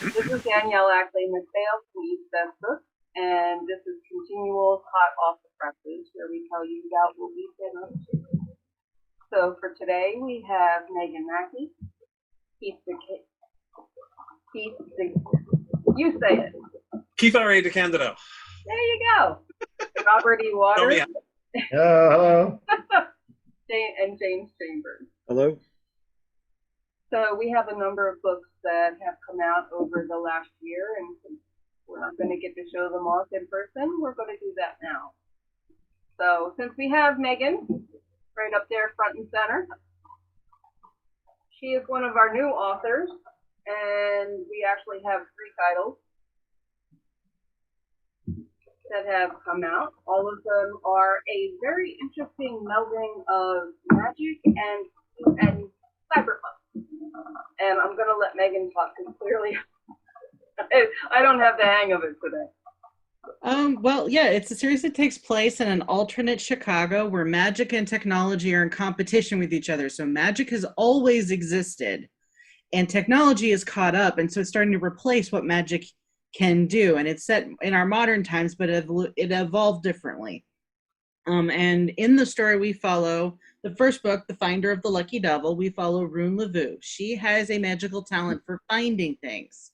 This is Dani Ackley-McPhail from E Spec, and this is Continual Hot Off the Presses, where we tell you about what we've been up to. So for today, we have Mackie. Keith you say it. Keith R.A. DeCandido. There you go. Robert E. Waters. Hello. And James Chambers. Hello. So we have a number of books that have come out over the last year, and since we're not going to get to show them off in person, we're going to do that now. So since we have Megan right up there front and center, she is one of our new authors, and we actually have 3 titles that have come out. All of them are a very interesting melding of magic and cyberpunk. And I'm going to let Megan talk, because clearly I don't have the hang of it today. Well, yeah, it's a series that takes place in an alternate Chicago where magic and technology are in competition with each other. So magic has always existed and technology is caught up. And so it's starting to replace what magic can do. And it's set in our modern times, but it evolved differently. And in the story, we follow the first book, The Finder of the Lucky Devil. We follow Rune Lavu. She has a magical talent for finding things.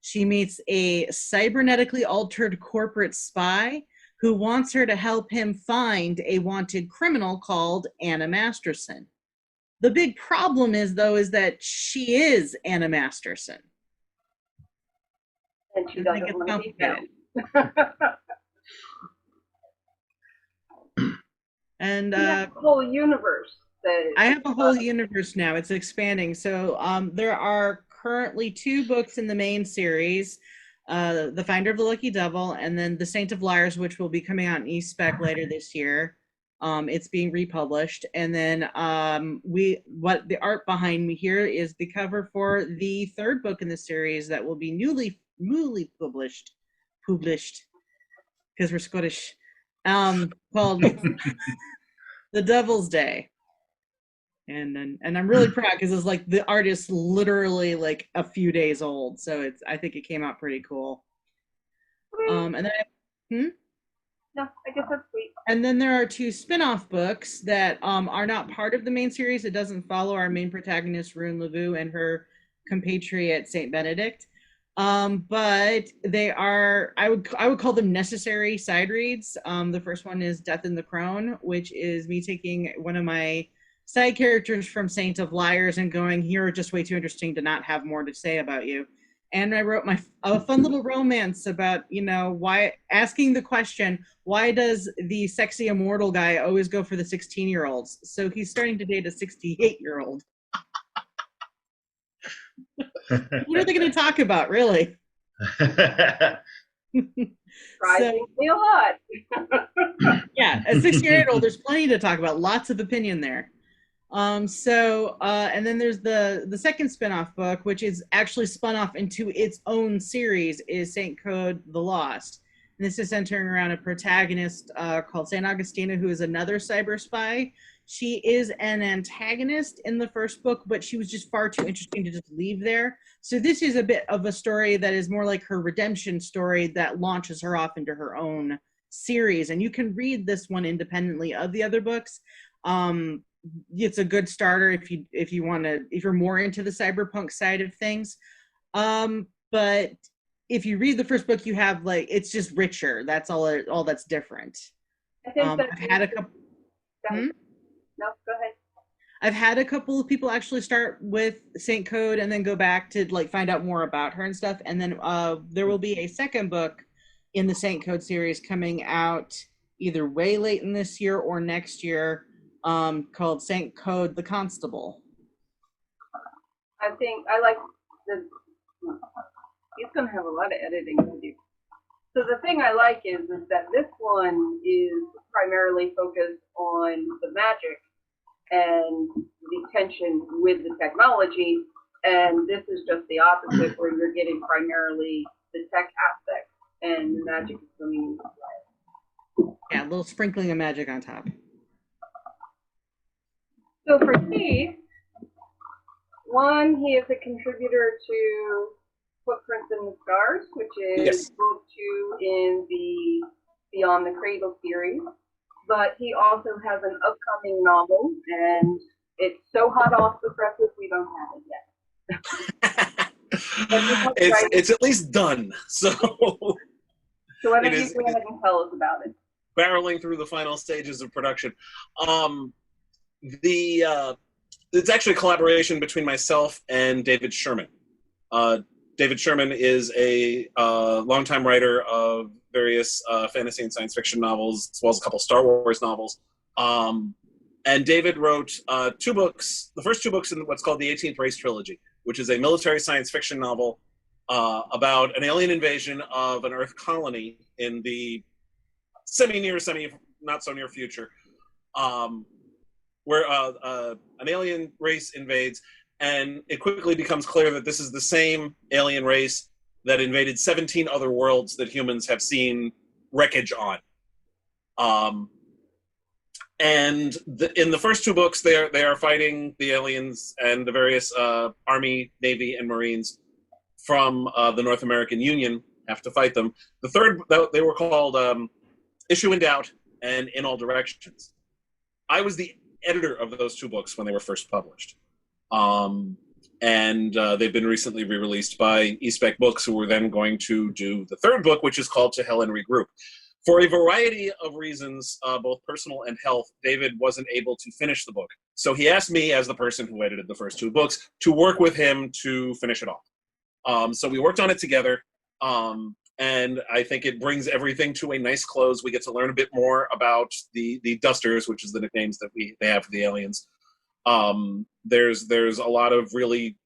She meets a cybernetically altered corporate spy who wants her to help him find a wanted criminal called Anna Masterson. The big problem is that she is Anna Masterson. And she doesn't want to be found. And a whole universe. I have a whole universe now. It's expanding. So there are currently 2 books in the main series, The Finder of the Lucky Devil, and then The Saint of Liars, which will be coming out in ESpec later this year. It's being republished. And then what the art behind me here is the cover for the 3rd book in the series that will be newly published, because we're Scottish, called The Devil's Day. And I'm really proud because it's like the art is literally like a few days old, so I think it came out pretty cool. And then no, I guess that's sweet. And then there are 2 spin-off books that are not part of the main series. It doesn't follow our main protagonist Rune Lavu and her compatriot Saint Benedict, but they are I would call them necessary side reads. The first one is Death in the Crone, which is me taking one of my side characters from Saint of Liars and going, you're just way too interesting to not have more to say about you. And I wrote a fun little romance about, why, asking the question, why does the sexy immortal guy always go for the 16-year-olds? So he's starting to date a 68-year-old. What are they going to talk about, really? Surprisingly a lot. Yeah, a 68-year-old, there's plenty to talk about, lots of opinion there. And then there's the second spin-off book, which is actually spun off into its own series, is Saint Code the Lost. And this is centering around a protagonist called Saint Augustina, who is another cyber spy. She is an antagonist in the first book, but she was just far too interesting to just leave there. So this is a bit of a story that is more like her redemption story that launches her off into her own series. And you can read this one independently of the other books. It's a good starter if you're more into the cyberpunk side of things. But if you read the first book, you have it's just richer. That's all that's different. I think I've had a couple. No, go ahead. I've had a couple of people actually start with Saint Code and then go back to find out more about her and stuff. And then there will be a second book in the Saint Code series coming out either way late in this year or next year, called Saint Code the Constable. I think I like he's going to have a lot of editing to do. So the thing I like is that this one is primarily focused on the magic and the tension with the technology, and this is just the opposite, where you're getting primarily the tech aspect and the magic is coming into play. Yeah, a little sprinkling of magic on top. So for Keith, one, he is a contributor to Footprints in the Stars, which is Yes. book 2 in the Beyond the Cradle series. But he also has an upcoming novel, and it's so hot off the presses we don't have it yet. It's at least done. So So why don't it you is go ahead and tell us about it? barreling through the final stages of production. It's actually a collaboration between myself and David Sherman. David Sherman is a longtime writer of various fantasy and science fiction novels, as well as a couple Star Wars novels. And David wrote 2 books, the first 2 books in what's called the 18th Race Trilogy, which is a military science fiction novel about an alien invasion of an Earth colony in the not-so-near future, where an alien race invades, and it quickly becomes clear that this is the same alien race that invaded 17 other worlds that humans have seen wreckage on. And in the first 2 books, they are fighting the aliens and the various Army, Navy, and Marines from the North American Union have to fight them. The third, they were called Issue in Doubt and In All Directions. I was the editor of those 2 books when they were first published. And they've been recently re-released by E Spec Books, who were then going to do the 3rd book, which is called To Hell and Regroup. For a variety of reasons, both personal and health, David wasn't able to finish the book. So he asked me, as the person who edited the first 2 books, to work with him to finish it off. So we worked on it together, and I think it brings everything to a nice close. We get to learn a bit more about the Dusters, which is the nicknames that they have for the aliens. There's a lot of really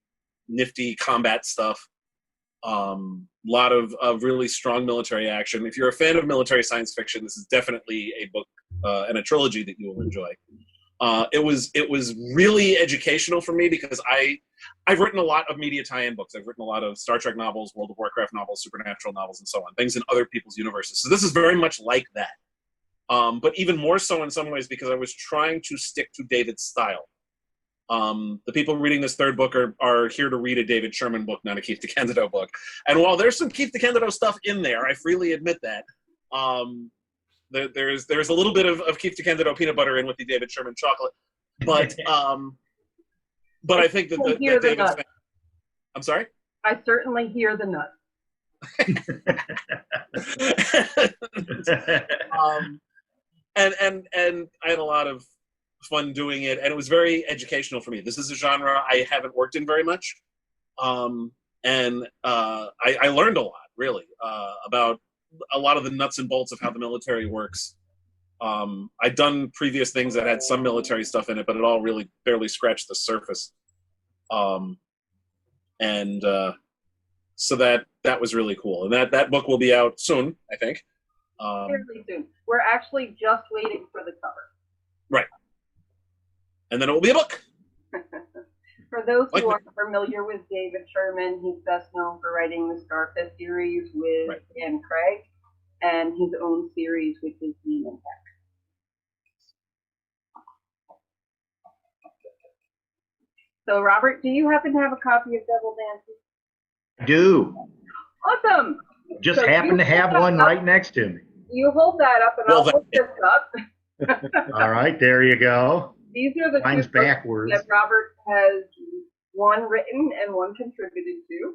nifty combat stuff. Lot of really strong military action. If you're a fan of military science fiction, this is definitely a book and a trilogy that you will enjoy. It was really educational for me because I've written a lot of media tie-in books. I've written a lot of Star Trek novels, World of Warcraft novels, supernatural novels, and so on, things in other people's universes. So this is very much like that, but even more so in some ways because I was trying to stick to David's style. The people reading this 3rd book are here to read a David Sherman book, not a Keith DeCandido book. And while there's some Keith DeCandido stuff in there, I freely admit that, there's a little bit of Keith DeCandido peanut butter in with the David Sherman chocolate. But I think that David's... I'm sorry? I certainly hear the nuts. And I had a lot of fun doing it, and it was very educational for me. This is a genre I haven't worked in very much, and I learned a lot, really, about a lot of the nuts and bolts of how the military works. I'd done previous things that had some military stuff in it, but it all really barely scratched the surface. So that was really cool, and that book will be out soon, I think. Fairly soon. We're actually just waiting for the cover. Right. And then it will be a book. For those who aren't familiar with David Sherman, he's best known for writing the Starfest series with Dan Craig and his own series, which is Demon Tech. So, Robert, do you happen to have a copy of Devil Dances? I do. Awesome. Just So happen to have one right next to me. You hold that up, and I'll hold this up. All right, there you go. These are the Mine's 2 books backwards. that Robert has one written and one contributed to.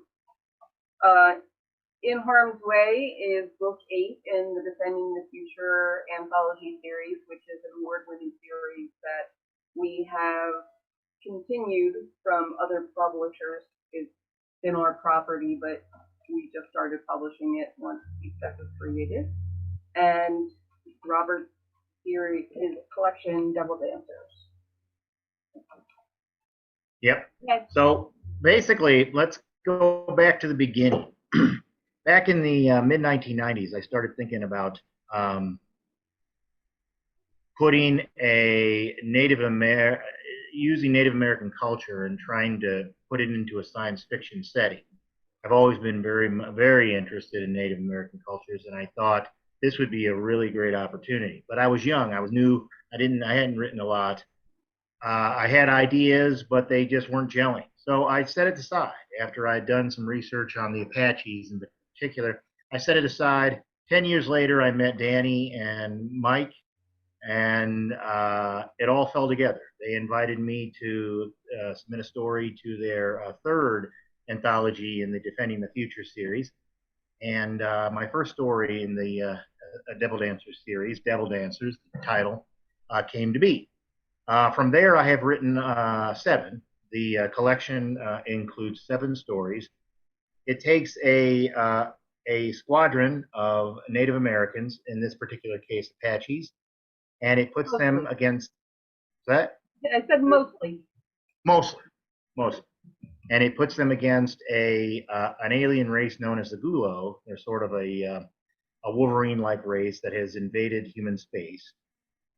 In Harm's Way is book 8 in the Defending the Future anthology series, which is an award-winning series that we have continued from other publishers. It's been our property, but we just started publishing it once E Spec was created. And Robert's series, his collection, Devil Dancers. Yep. Okay. So basically, let's go back to the beginning. Back in the mid-1990s, I started thinking about putting using Native American culture and trying to put it into a science fiction setting. I've always been very, very interested in Native American cultures, and I thought this would be a really great opportunity. But I was young, I was new, I hadn't written a lot, I had ideas, but they just weren't gelling. So I set it aside after I'd done some research on the Apaches in particular. I set it aside. 10 years later, I met Dani and Mike, and it all fell together. They invited me to submit a story to their third anthology in the Defending the Future series. And my first story in the Devil Dancers series, Devil Dancers, the title, came to be. From there, I have written 7. The collection includes 7 stories. It takes a squadron of Native Americans, in this particular case Apaches, and it puts them against that. I said mostly. Mostly, and it puts them against an alien race known as the Gulo. They're sort of a Wolverine-like race that has invaded human space.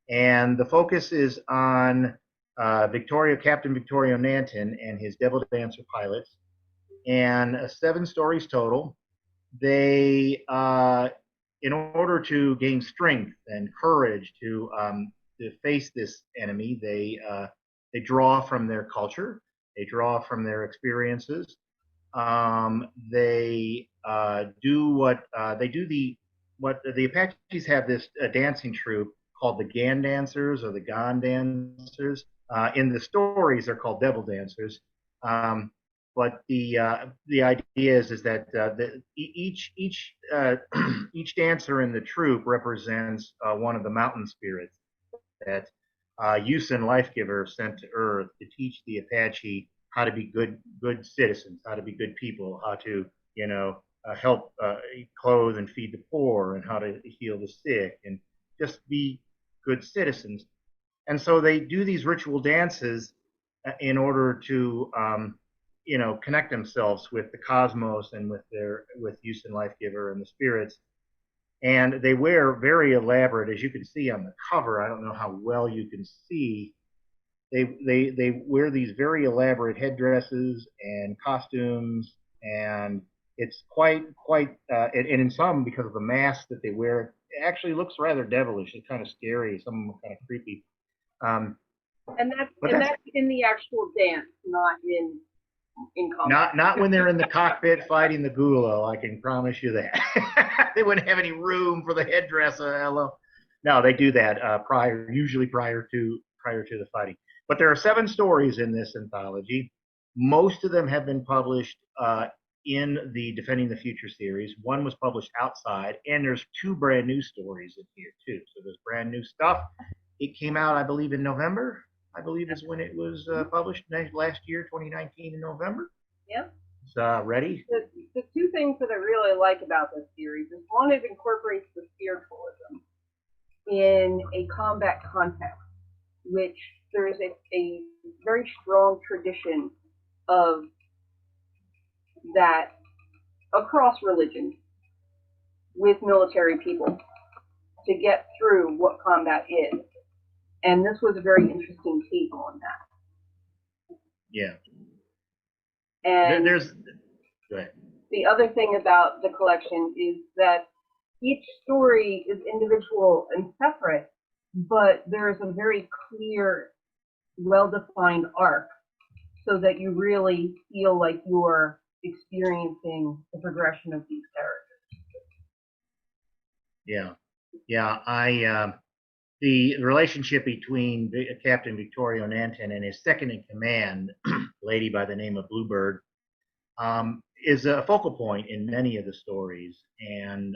And the focus is on Captain Victorio Nanton and his Devil Dancer pilots, and 7 stories total. They, in order to gain strength and courage to face this enemy, they draw from their culture, they draw from their experiences. They do what the Apaches have this dancing troupe called the Gan Dancers or the Gon Dancers. In the stories, they're called Devil Dancers. But the idea is that each dancer in the troupe represents one of the mountain spirits that Usen Lifegiver sent to Earth to teach the Apache how to be good citizens, how to be good people, how to help clothe and feed the poor, and how to heal the sick, and just be good citizens. And so they do these ritual dances in order to connect themselves with the cosmos and with Usen Lifegiver and the spirits. And they wear very elaborate, as you can see on the cover. I don't know how well you can see. They wear these very elaborate headdresses and costumes, and it's quite and in some, because of the masks that they wear, it actually looks rather devilish. It's kind of scary. Some of them are kind of creepy. And that's in the actual dance, not in combat. Not when they're in the cockpit fighting the Gulo. I can promise you that. They wouldn't have any room for the headdress. No, they do that usually prior to the fighting. But there are 7 stories in this anthology. Most of them have been published in the Defending the Future series. 1 was published outside, and there's 2 brand new stories in here too. So there's brand new stuff. It came out, I believe, in November. I believe is when it was published last year, 2019, in November. Yeah. It's ready. The 2 things that I really like about this series is, 1, it incorporates the spiritualism in a combat context, which there is a very strong tradition of that across religions with military people to get through what combat is. And this was a very interesting take on that. Yeah. And go ahead. The other thing about the collection is that each story is individual and separate, but there is a very clear, well-defined arc, so that you really feel like you're experiencing the progression of these characters. Yeah. The relationship between Captain Victorio Nanton and his second in command, lady by the name of Bluebird, is a focal point in many of the stories, and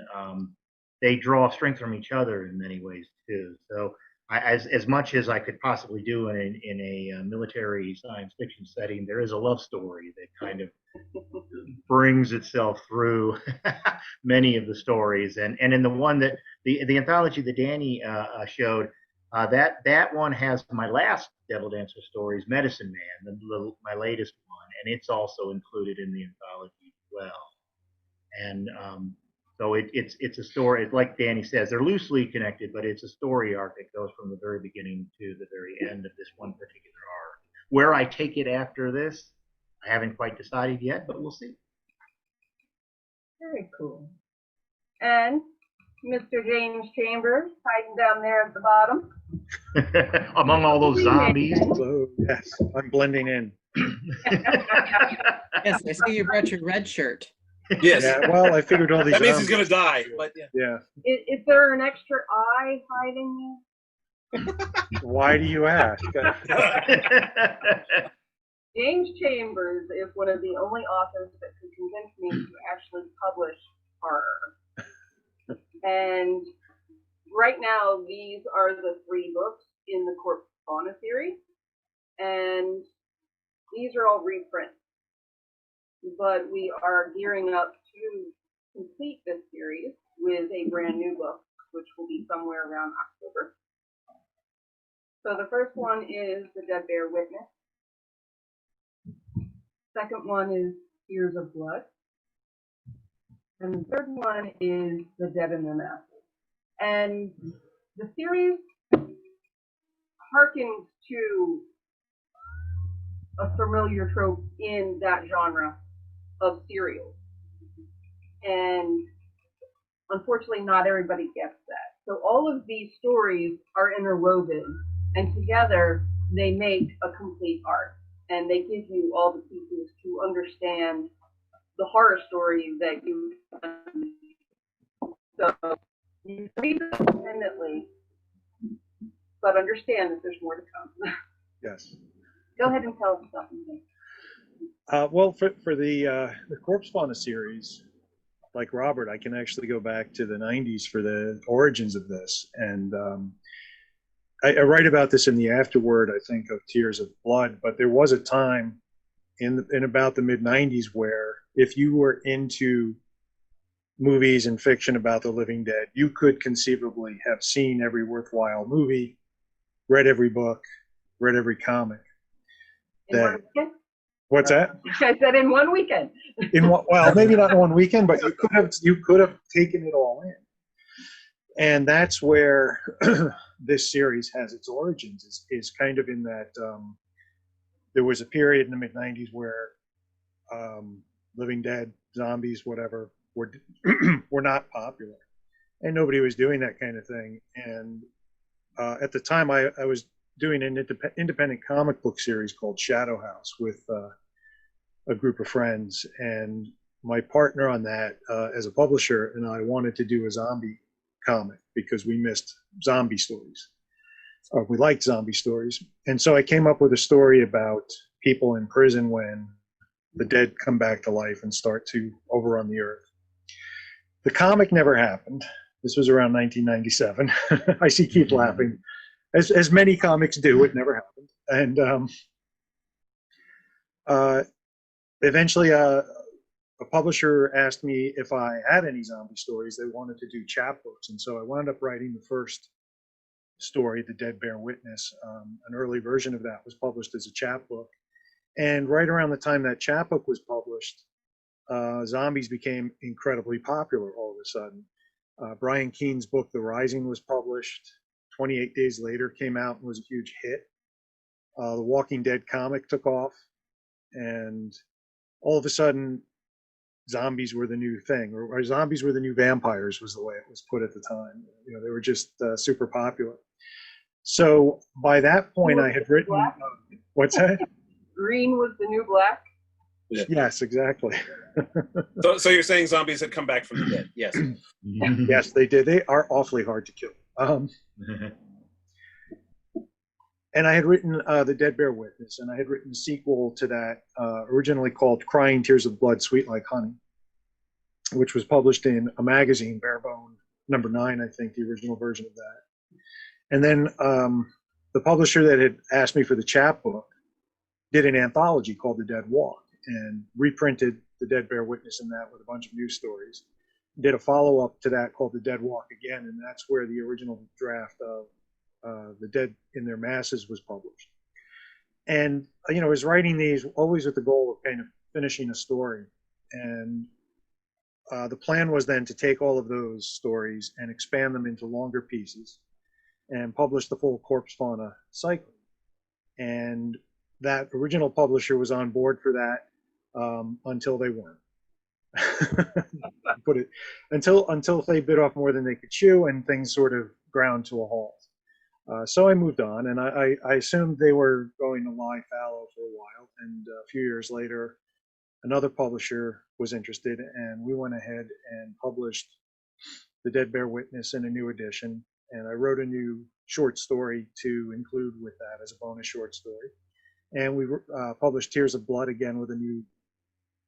they draw strength from each other in many ways too. So, as much as I could possibly do in a military science fiction setting, there is a love story that kind of brings itself through many of the stories, and in the one that the anthology that Dani showed, that one has my last Devil Dancer stories, Medicine Man, my latest one, and it's also included in the anthology as well. And so it's a story. It's like Dani says, they're loosely connected, but it's a story arc that goes from the very beginning to the very end of this one particular arc. Where I take it after this, I haven't quite decided yet, but we'll see. Very cool. And Mr. James Chambers, hiding down there at the bottom. Among all those zombies. Hello. Yes, I'm blending in. Yes, I see you brought your red shirt. Yes. Yeah, well, I figured all these. That means he's zombies- gonna die. But yeah. Yeah. Is there an extra eye hiding Why do you ask? James Chambers is one of the only authors that could convince me to actually publish horror. And right now, these are the 3 books in the Corpse Fauna series. And these are all reprints. But we are gearing up to complete this series with a brand new book, which will be somewhere around October. So the first one is The Dead Bear Witness. Second one is Tears of Blood. And the third one is The Dead in the Masses. And the series harkens to a familiar trope in that genre of serials. And unfortunately, not everybody gets that. So all of these stories are interwoven, and together they make a complete arc. And they give you all the pieces to understand the horror story that you. So you read them independently, but understand that there's more to come. Yes. Go ahead and tell us something. Well, for the Corpse Fauna series, like Robert, I can actually go back to the 90s for the origins of this. And I write about this in the afterword, I think, of Tears of Blood. But there was a time in about the mid-90s where if you were into movies and fiction about the living dead, you could conceivably have seen every worthwhile movie, read every book, read every comic. In one weekend? What's that? I said in one weekend. Well, maybe not in one weekend, but you could have taken it all in. And that's where this series has its origins, is kind of in that there was a period in the mid-90s where living dead, zombies, whatever, were not popular. And nobody was doing that kind of thing. And at the time, I was doing an independent comic book series called Shadow House with a group of friends. And my partner on that, as a publisher, and I wanted to do a zombie comic because we missed zombie stories. We liked zombie stories. And so I came up with a story about people in prison when the dead come back to life and start to overrun the earth. The comic never happened. This was around 1997. I see Keith laughing. As many comics do, it never happened. And eventually, a publisher asked me if I had any zombie stories. They wanted to do chapbooks. And so I wound up writing the first story, The Dead Bear Witness. An early version of that was published as a chapbook. And right around the time that chapbook was published, zombies became incredibly popular all of a sudden. Brian Keene's book, The Rising, was published. 28 Days Later came out and was a huge hit. The Walking Dead comic took off. And all of a sudden, zombies were the new thing, or zombies were the new vampires, was the way it was put at the time. You know, they were just super popular. So by that point, I had written. What's that? Green was the new black. Yeah. Yes, exactly. So you're saying zombies had come back from the dead? Yes. Yes, they did. They are awfully hard to kill. And I had written The Dead Bear Witness, and I had written a sequel to that, originally called Crying Tears of Blood, Sweet Like Honey, which was published in a magazine, Barebone number 9, I think, the original version of that. And then the publisher that had asked me for the chapbook did an anthology called The Dead Walk and reprinted The Dead Bear Witness in that with a bunch of news stories. Did a follow-up to that called The Dead Walk again, and that's where the original draft of The Dead in Their Masses was published. And, you know, I was writing these always with the goal of kind of finishing a story. And the plan was then to take all of those stories and expand them into longer pieces and publish the full Corpse Fauna cycle. And that original publisher was on board for that until they weren't. put it until they bit off more than they could chew, and things sort of ground to a halt. So I moved on, and I assumed they were going to lie fallow for a while. And a few years later, another publisher was interested, and we went ahead and published The Dead Bear Witness in a new edition. And I wrote a new short story to include with that as a bonus short story. And we published Tears of Blood again with a new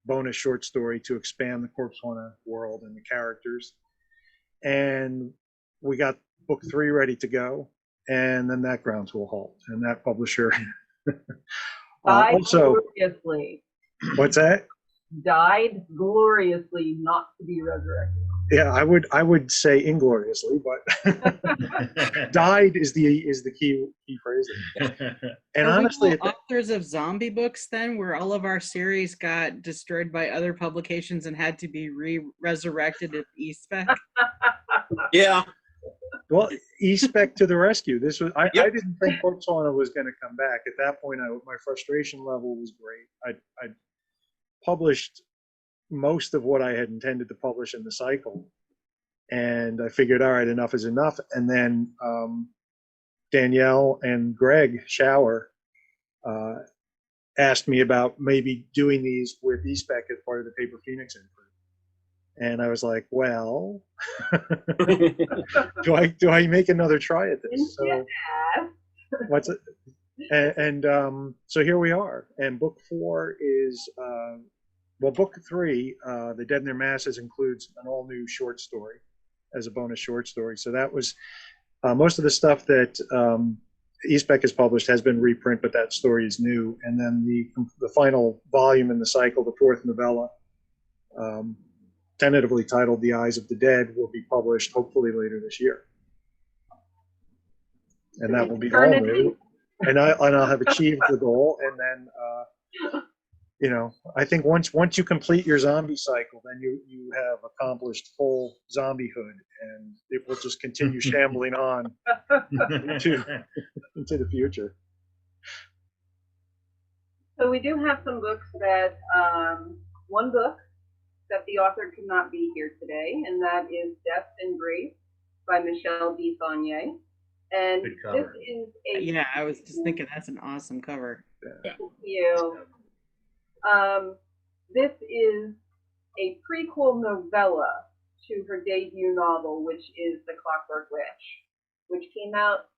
bonus short story to expand the Corpse Hunter world and the characters. And we got book 3 ready to go. And then that ground to a halt. And that publisher Died also. gloriously. What's that? Died gloriously, not to be resurrected. Yeah, I would say ingloriously, but died is the key phrase. And Are honestly, we all authors of zombie books then, where all of our series got destroyed by other publications and had to be resurrected at E Spec? Yeah. well, E-Spec to the rescue. This was I Yep. didn't think Corpse Hunter was going to come back. At that point, my frustration level was great. I published most of what I had intended to publish in the cycle, and I figured, all right, enough is enough. And then Danielle and Greg Shower asked me about maybe doing these with E-Spec as part of the Paper Phoenix imprint. And I was like, well, do I make another try at this? So Yeah. what's it? And so here we are. And book 4 is book 3, The Dead in Their Masses, includes an all new short story as a bonus short story. So that was most of the stuff that ESpec has published has been reprint, but that story is new. And then the final volume in the cycle, the 4th novella, tentatively titled The Eyes of the Dead, will be published hopefully later this year. And that will be all new. And I'll have achieved the goal. And then, I think once you complete your zombie cycle, then you have accomplished full zombiehood, and it will just continue shambling on into the future. So we do have some books that, one book that the author could not be here today, and that is Death and Grace by Michelle D. Saunier. And Good this cover. is a Yeah, I was just thinking that's an awesome cover. Thank you. This is a prequel novella to her debut novel, which is The Clockwork Witch, which came out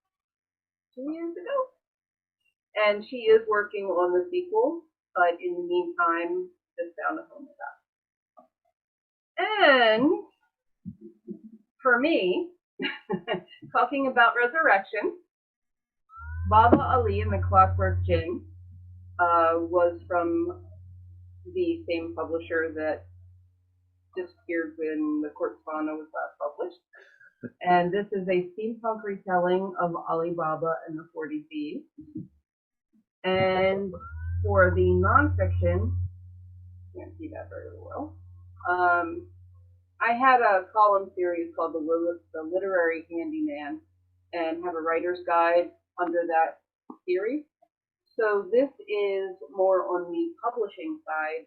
2 years ago. And she is working on the sequel, but in the meantime, just found a home with that. And for me, talking about resurrection, Baba Ali and the Clockwork Jinn was from the same publisher that disappeared when the Correspondent was last published. And this is a steampunk retelling of Ali Baba and the 40 Thieves. And for the nonfiction, can't see that very well. I had a column series called The Literary Handyman, and have a writer's guide under that series. So this is more on the publishing side,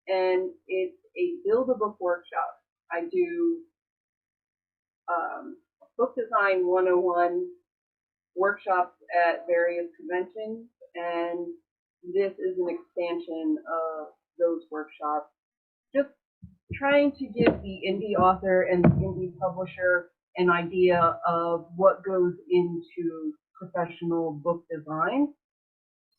and it's a build a book workshop. I do book design 101 workshops at various conventions, and this is an expansion of those workshops. Just trying to give the indie author and the indie publisher an idea of what goes into professional book design,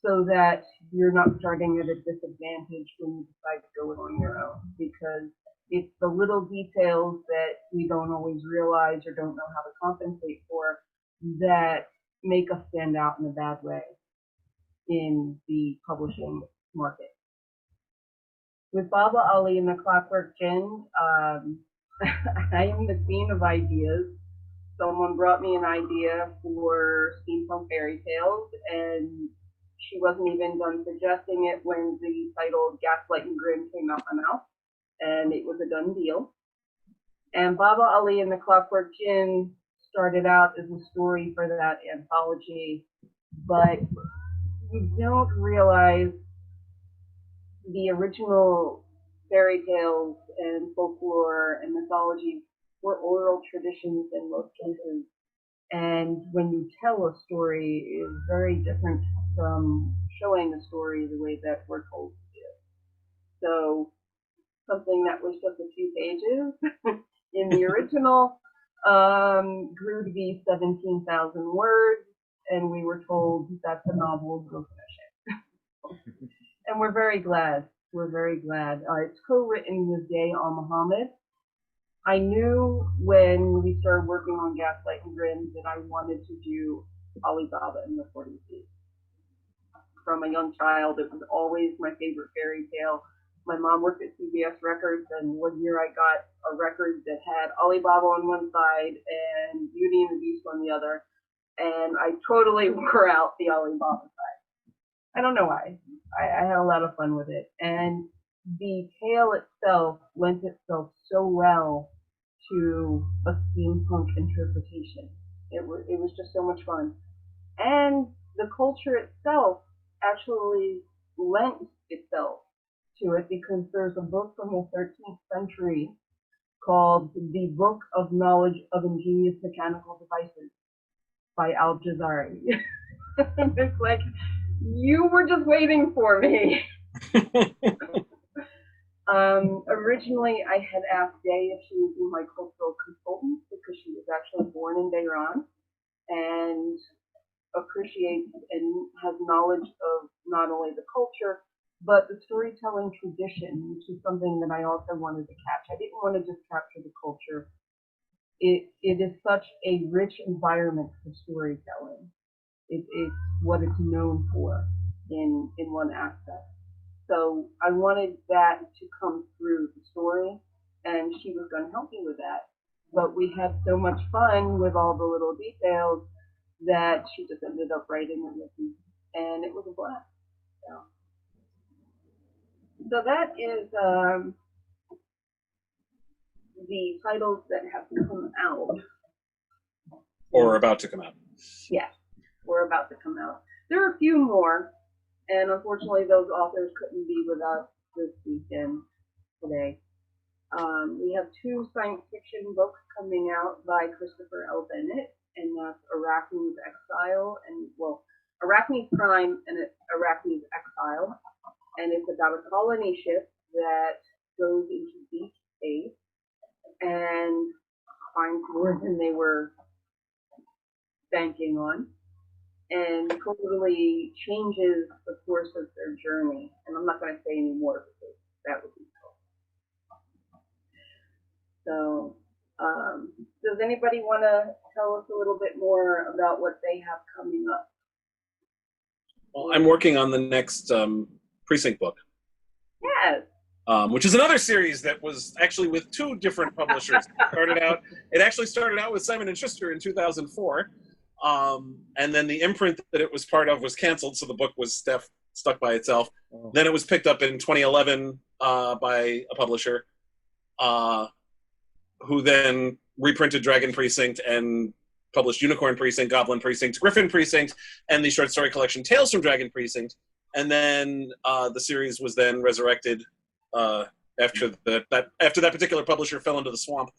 so that you're not starting at a disadvantage when you decide to go it on your own, because it's the little details that we don't always realize or don't know how to compensate for that make us stand out in a bad way in the publishing market. With Baba Ali and the Clockwork Jinn, I am the queen of ideas. Someone brought me an idea for steampunk fairy tales, and she wasn't even done suggesting it when the title Gaslight and Grim came out my mouth, and it was a done deal. And Baba Ali and the Clockwork Jinn started out as a story for that anthology, but you don't realize the original fairy tales and folklore and mythology were oral traditions in most cases. And when you tell a story is very different from showing a story the way that we're told to do. So something that was just a few pages in the original grew to be 17,000 words, and we were told that's a novel, go finish it. And we're very glad. We're very glad. It's co-written with Day Al-Muhammad. I knew when we started working on Gaslight and Grin that I wanted to do Ali Baba and the 40 Thieves. From a young child, it was always my favorite fairy tale. My mom worked at CBS Records, and one year I got a record that had Ali Baba on one side and Beauty and the Beast on the other, and I totally wore out the Ali Baba side. I don't know why. I had a lot of fun with it, and the tale itself lent itself so well to a steampunk interpretation. It was just so much fun, and the culture itself actually lent itself to it, because there's a book from the 13th century called The Book of Knowledge of Ingenious Mechanical Devices by Al-Jazari. It's like, you were just waiting for me. Originally, I had asked Day if she would be my cultural consultant, because she was actually born in Tehran and appreciates and has knowledge of not only the culture, but the storytelling tradition, which is something that I also wanted to catch. I didn't want to just capture the culture. It is such a rich environment for storytelling. It's what it's known for in one aspect. So I wanted that to come through the story, and she was going to help me with that. But we had so much fun with all the little details that she just ended up writing it with me, and it was a blast. So that is the titles that have come out. Or about to come out. Yes, we're about to come out. There are a few more, and unfortunately those authors couldn't be with us this weekend today. We have 2 science fiction books coming out by Christopher L. Bennett, and that's Arachne's Exile, and, well, Arachne's Prime and Arachne's Exile. And it's about a colony ship that goes into deep space and finds more than they were banking on, and totally changes the course of their journey. And I'm not going to say any more because that would be cool. So, does anybody want to tell us a little bit more about what they have coming up? Well, I'm working on the next Precinct book. Yes. Which is another series that was actually with 2 different publishers. It actually started out with Simon & Schuster in 2004, and then the imprint that it was part of was canceled, so the book was stuck by itself. Oh. Then it was picked up in 2011 by a publisher, who then reprinted Dragon Precinct and published Unicorn Precinct, Goblin Precinct, Griffin Precinct, and the short story collection Tales from Dragon Precinct. And then the series was then resurrected after that particular publisher fell into the swamp.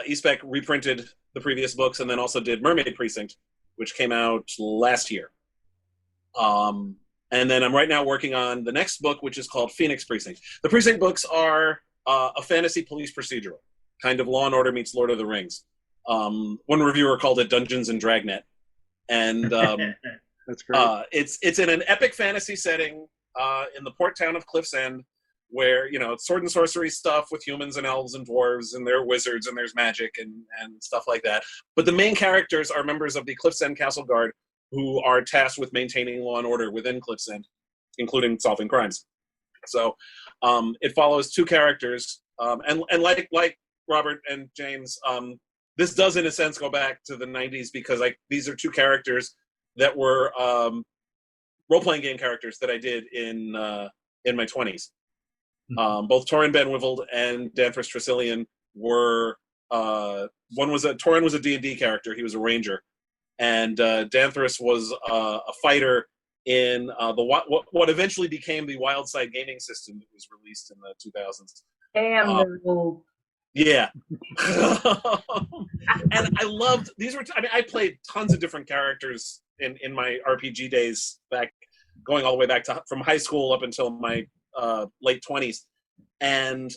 E Spec reprinted the previous books and then also did Mermaid Precinct, which came out last year. And then I'm right now working on the next book, which is called Phoenix Precinct. The Precinct books are a fantasy police procedural, kind of Law and Order meets Lord of the Rings. One reviewer called it Dungeons and Dragnet. And that's great. It's in an epic fantasy setting in the port town of Cliff's End, where, you know, it's sword and sorcery stuff with humans and elves and dwarves, and there are wizards and there's magic and stuff like that. But the main characters are members of the Cliff's End Castle Guard, who are tasked with maintaining law and order within Cliff's End, including solving crimes. So it follows 2 characters, and like Robert and James, this does in a sense go back to the 90s, because these are 2 characters that were role-playing game characters that I did in my 20s. Both Torin Benwivel and Danthras Tresillian were Torin was a D&D character. He was a ranger, and Danthras was a fighter in what eventually became the Wildside gaming system that was released in the 2000s. Damn, they're old. Yeah. And I loved these were. I mean, I played tons of different characters in my RPG days back, going all the way back to from high school up until my late 20s, and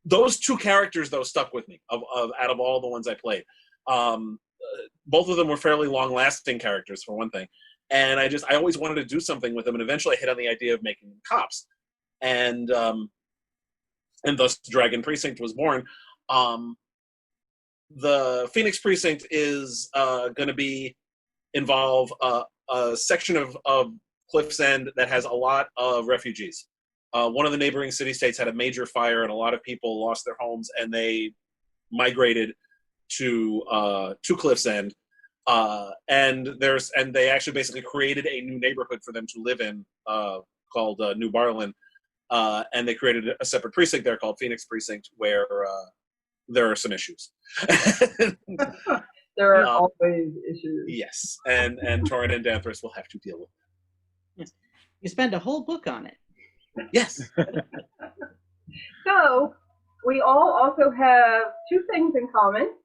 those two characters though stuck with me of out of all the ones I played. Both of them were fairly long-lasting characters for one thing, and I always wanted to do something with them, and eventually I hit on the idea of making them cops, and thus Dragon Precinct was born. The Phoenix Precinct is going to involve a section of Cliff's End that has a lot of refugees. One of the neighboring city-states had a major fire, and a lot of people lost their homes, and they migrated to Cliff's End. And they actually basically created a new neighborhood for them to live in called New Barlin. And they created a separate precinct there called Phoenix Precinct, where there are some issues. There are always issues. Yes, and Torrin and Danthras will have to deal with Yes. You spend a whole book on it. Yes. So, we all also have two things in common.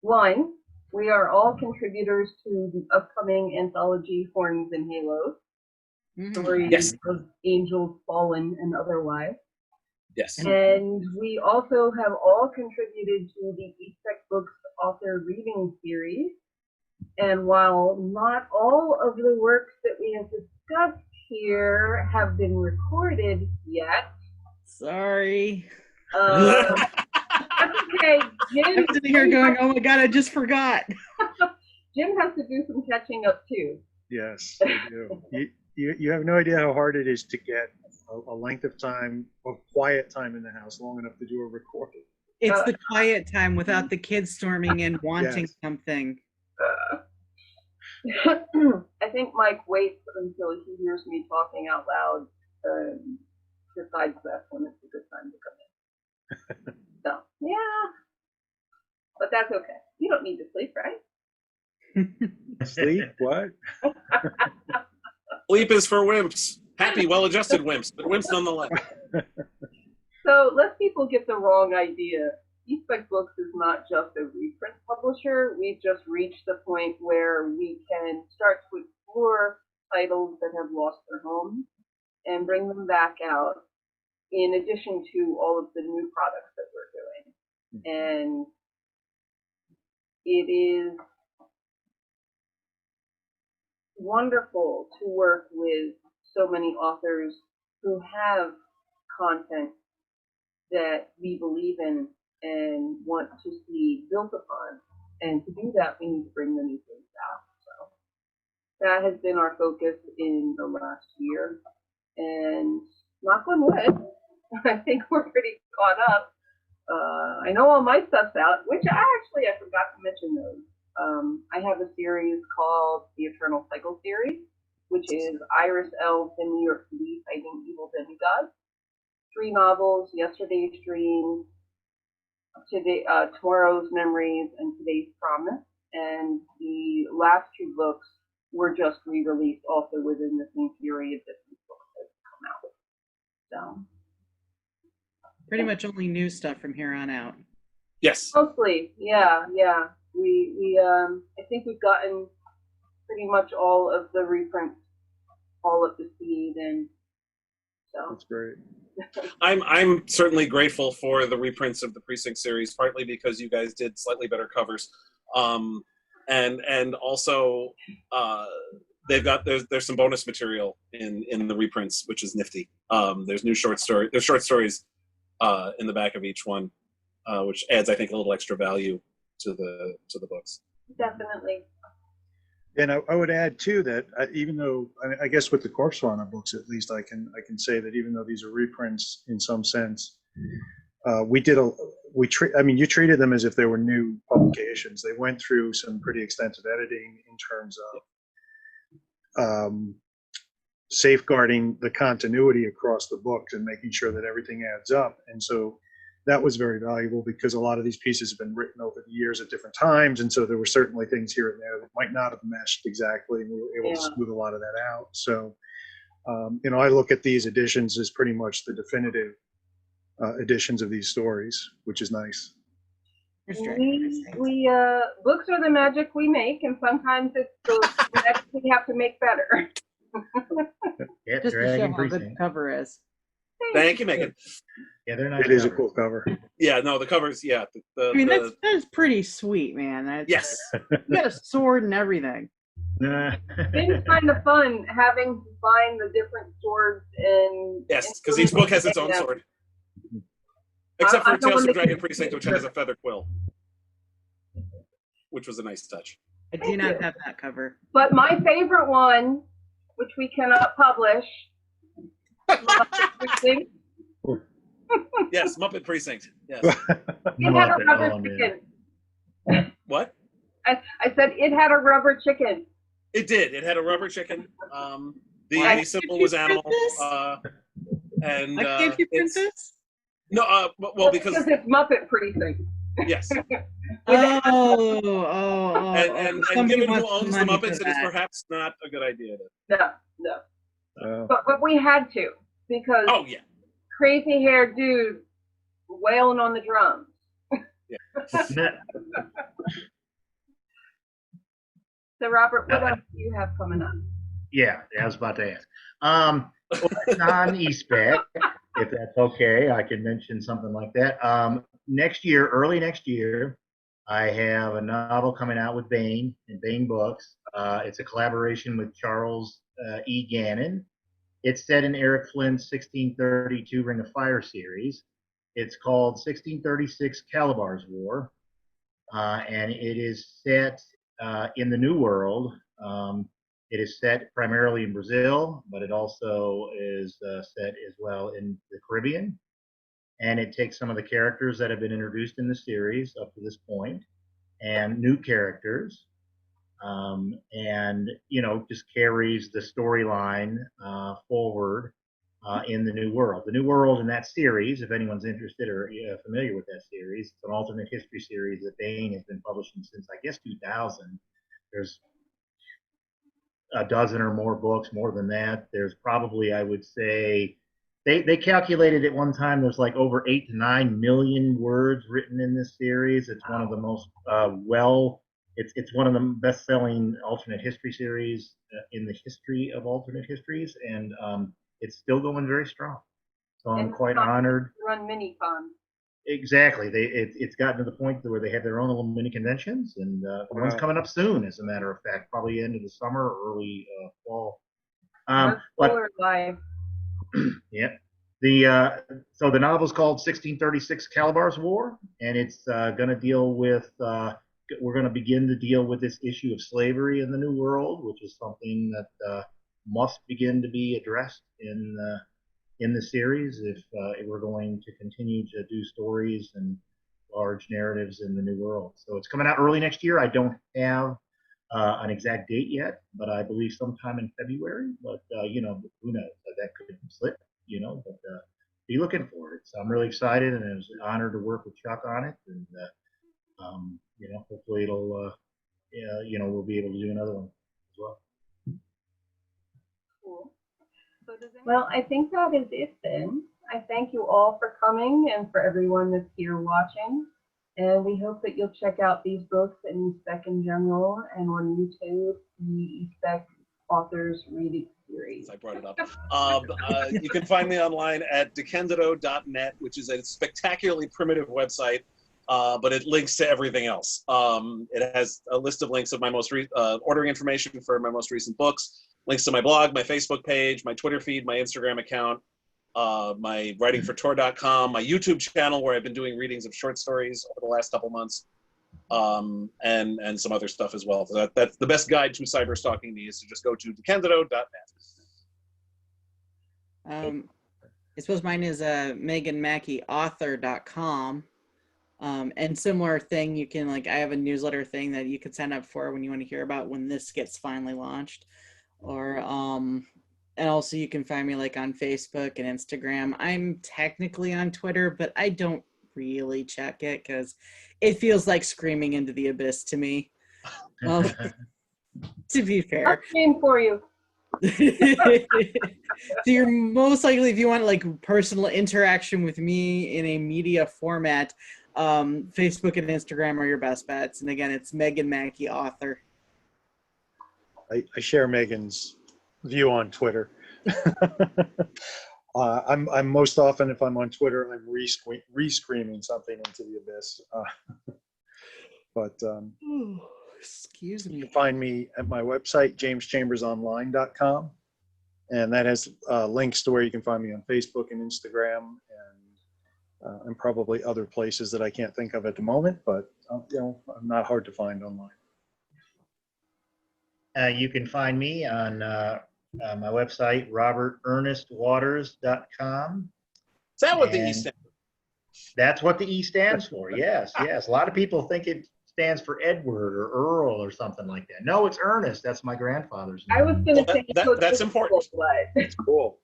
One, we are all contributors to the upcoming anthology Horns and Halos. Stories Yes. of angels fallen and otherwise. Yes. And we also have all contributed to the E Spec Books author reading series. And while not all of the works that we have discussed here have been recorded yet, Sorry. that's okay. I'm sitting here going, oh my God, I just forgot. Jim has to do some catching up too. Yes, they do. You have no idea how hard it is to get a length of time, of quiet time in the house long enough to do a recording. It's the quiet time without the kids storming in wanting something. I think Mike waits until he hears me talking out loud, decides that's when it's a good time to come in. So, yeah. But that's okay. You don't need to sleep, right? Sleep? What? Sleep is for wimps. Happy, well-adjusted wimps, but wimps nonetheless. So, lest people get the wrong idea, ESpec Books is not just a reprint publisher. We've just reached the point where we can start to explore titles that have lost their homes and bring them back out, in addition to all of the new products that we're doing. And it is wonderful to work with so many authors who have content that we believe in and want to see built upon. And to do that, we need to bring the new things out. So that has been our focus in the last year. And knock on wood, I think we're pretty caught up. I know all my stuff's out, which I forgot to mention those. I have a series called the Eternal Cycle series, which is Iris Elves in New York City fighting evil demigods. 3 novels, Yesterday's Dreams, Tomorrow's Memories, and Today's Promise. And the last 2 books were just re-released also within the same period that these books have come out. So Pretty much only new stuff from here on out. Yes. Mostly, yeah. We I think we've gotten pretty much all of the reprints all up to speed, and so That's great. I'm certainly grateful for the reprints of the Precinct series, partly because you guys did slightly better covers, and also there's some bonus material in the reprints, which is nifty. There's short stories in the back of each one, which adds, I think, a little extra value to the books. definitely. And I would add too that even though I guess with the Corpse Fauna books, at least I can say that even though these are reprints in some sense, you treated them as if they were new publications. They went through some pretty extensive editing in terms of safeguarding the continuity across the books and making sure that everything adds up. And so that was very valuable because a lot of these pieces have been written over the years at different times, and so there were certainly things here and there that might not have meshed exactly, and we were able to smooth a lot of that out. So, I look at these editions as pretty much the definitive editions of these stories, which is nice. We books are the magic we make, and sometimes it's the magic we have to make better. Yep, Just to Dragon show how good the Precinct. cover is. Thank you, Megan. Yeah, they're nice. It is a covers. cool cover. Yeah, no, the covers. Yeah, I mean, that's pretty sweet, man. yes. You got a sword and everything. It's kind of fun having to find the different swords and Yes, because each book has its own sword. Except for Tales from Dragon Precinct, which has a feather quill, which was a nice touch. I do not have that cover. But my favorite one, which we cannot publish, Yes, Muppet Precinct. Yes. it had a rubber chicken. What? I said it had a rubber chicken. It did. It had a rubber chicken. The symbol was animal. And Why can't you print this? No, well, because it's Muppet Precinct. yes. Oh. And given who owns the Muppets, it is perhaps not a good idea. No. But we had to because oh yeah, crazy haired dude wailing on the drums. Yeah. So Robert, what else do you have coming up? Yeah, I was about to ask. On E Spec, if that's okay, I can mention something like that. Next year, early next year, I have a novel coming out with Baen and Baen Books. It's a collaboration with Charles E. Gannon. It's set in Eric Flynn's 1632 Ring of Fire series. It's called 1636 Calabar's War, and it is set in the New World. It is set primarily in Brazil, but it also is set as well in the Caribbean. And it takes some of the characters that have been introduced in the series up to this point and new characters, and just carries the storyline forward in the New World. The New World in that series, if anyone's interested or familiar with that series, it's an alternate history series that Baen has been publishing since, I guess, 2000. There's a dozen or more books, more than that. There's probably, I would say, they calculated at one time there's like over 8 to 9 million words written in this series. It's one of the most it's one of the best-selling alternate history series in the history of alternate histories, and it's still going very strong. So I'm quite honored. Run mini-con. Exactly. It's gotten to the point where they have their own little mini conventions, and one's coming up soon, as a matter of fact, probably end of the summer or early fall. Live. Yeah. So the novel's called 1636 Calabar's War, and it's going to deal with. We're going to begin to deal with this issue of slavery in the New World, which is something that must begin to be addressed in the series if we're going to continue to do stories and large narratives in the New World. So it's coming out early next year. I don't have an exact date yet, but I believe sometime in February. But who knows? That could slip. But be looking for it. So I'm really excited, and it was an honor to work with Chuck on it. And hopefully it'll, we'll be able to do another one as well. Cool. Well, I think that is it then. I thank you all for coming and for everyone that's here watching. And we hope that you'll check out these books and ESpec in general, and on YouTube, the ESpec Authors Reading Series. I brought it up. You can find me online at DeCandido.net, which is a spectacularly primitive website, but it links to everything else. It has a list of links of my most ordering information for my most recent books, links to my blog, my Facebook page, my Twitter feed, my Instagram account, my writingfortor.com, my YouTube channel where I've been doing readings of short stories over the last couple months, and some other stuff as well. So that's the best guide to cyber stalking me, is to just go to DeCandido.net. I suppose mine is MeganMackieAuthor.com. And similar thing, you can I have a newsletter thing that you can sign up for when you want to hear about when this gets finally launched. Or and also you can find me on Facebook and Instagram. I'm technically on Twitter, but I don't really check it because it feels like screaming into the abyss to me. To be fair. I'll scream for you. So you're most likely, if you want like personal interaction with me in a media format, Facebook and Instagram are your best bets. And again, it's Megan Mackie, author. I share Megan's view on Twitter. I'm most often, if I'm on Twitter, I'm re-screaming something into the abyss. Excuse You me. can find me at my website, jameschambersonline.com. And that has links to where you can find me on Facebook and Instagram and probably other places that I can't think of at the moment, but I'm not hard to find online. You can find me on my website, roberternestwaters.com. Is that what the And E stands for? That's what the E stands for. Yes, yes. A lot of people think it stands for Edward or Earl or something like that. No, it's Ernest. That's my grandfather's name. I was going to say that's important. It's cool.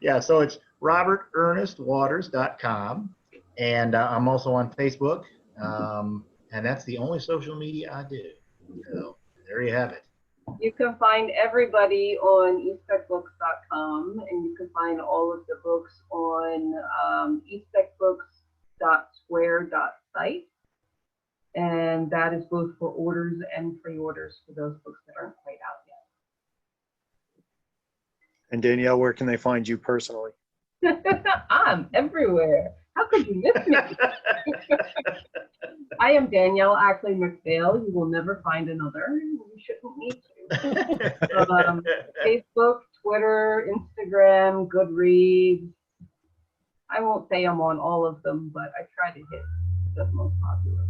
Yeah, so it's roberternestwaters.com. And I'm also on Facebook. And that's the only social media I do. So there you have it. You can find everybody on especbooks.com, and you can find all of the books on especbooks.square.site. And that is both for orders and pre-orders for those books that aren't quite out And Danielle, where can they find you personally? yet. I'm everywhere. How could you miss me? I am Danielle Ackley-McPhail. You will never find another. You shouldn't need to. Facebook, Twitter, Instagram, Goodreads. I won't say I'm on all of them, but I try to hit the most popular.